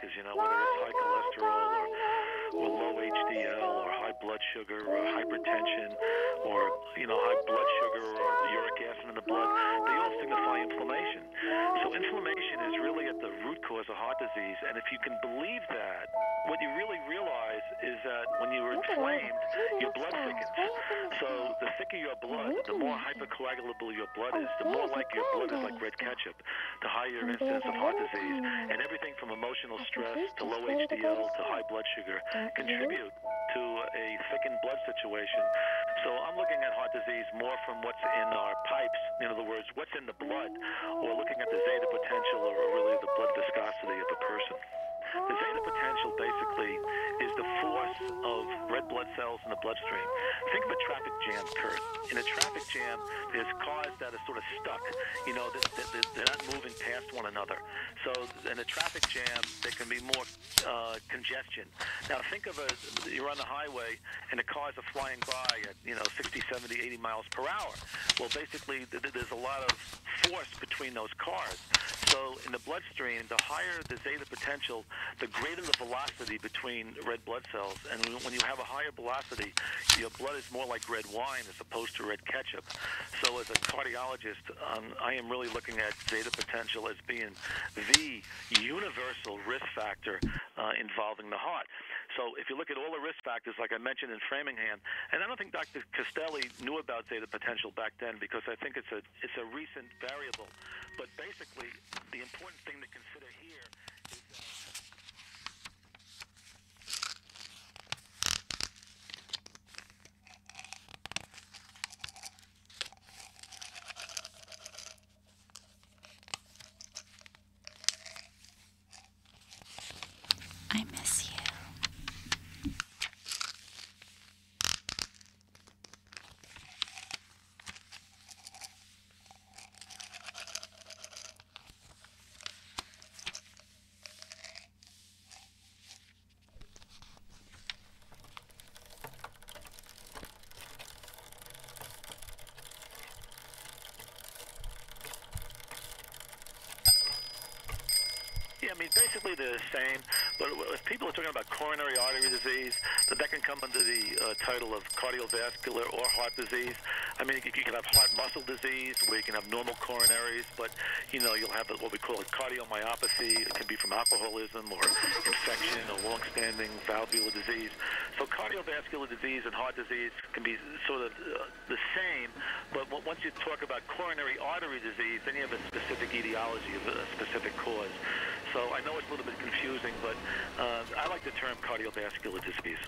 factors, you know, whether it's high cholesterol or low HDL or high blood sugar or hypertension or, you know, high blood sugar or uric acid in the blood, they all signify inflammation. So inflammation is really at the root cause of heart disease, and if you can believe that, what you really realize is that when you are inflamed, your blood thickens. So the thicker your blood, the more hypercoagulable your blood is, the more like your blood is like red ketchup, the higher your incidence of heart disease. And everything from emotional stress to low HDL to high blood sugar contribute to a thickened blood situation. So I'm looking at heart disease more from what's in our pipes, in other words, what's in the blood, or looking at the zeta potential or really the blood viscosity of a person. The zeta potential basically is the force of red blood cells in the bloodstream. Think of a traffic jam, Kurt. In a traffic jam, there's cars that are sort of stuck. You know, they're not moving past one another. So in a traffic jam, there can be more congestion. Now think of you're on the highway and the cars are flying by at, you know, 60, 70, 80 miles per hour. Well, basically, there's a lot of force between those cars. So in the bloodstream, the higher the zeta potential, the greater the velocity between red blood cells. And when you have a higher velocity, your blood is more like red wine as opposed to red ketchup. So as a cardiologist, I am really looking at zeta potential as being the universal risk factor involving the heart. So if you look at all the risk factors, like I mentioned in Framingham, and I don't think Dr. Castelli knew about zeta potential back then because I think it's a recent variable. But basically, the important thing to consider here is that I miss you. Yeah, I mean, basically they're the same, but if people are talking about coronary artery disease, that can come under the title of cardiovascular or heart disease. I mean, you can have heart muscle disease where you can have normal coronaries, but, you know, you'll have what we call a cardiomyopathy. It can be from alcoholism or infection or long-standing valvular disease. So cardiovascular disease and heart disease can be sort of the same, but once you talk about coronary artery disease, then you have a specific etiology of a specific cause. So I know it's a little bit confusing, but I like the term cardiovascular disease.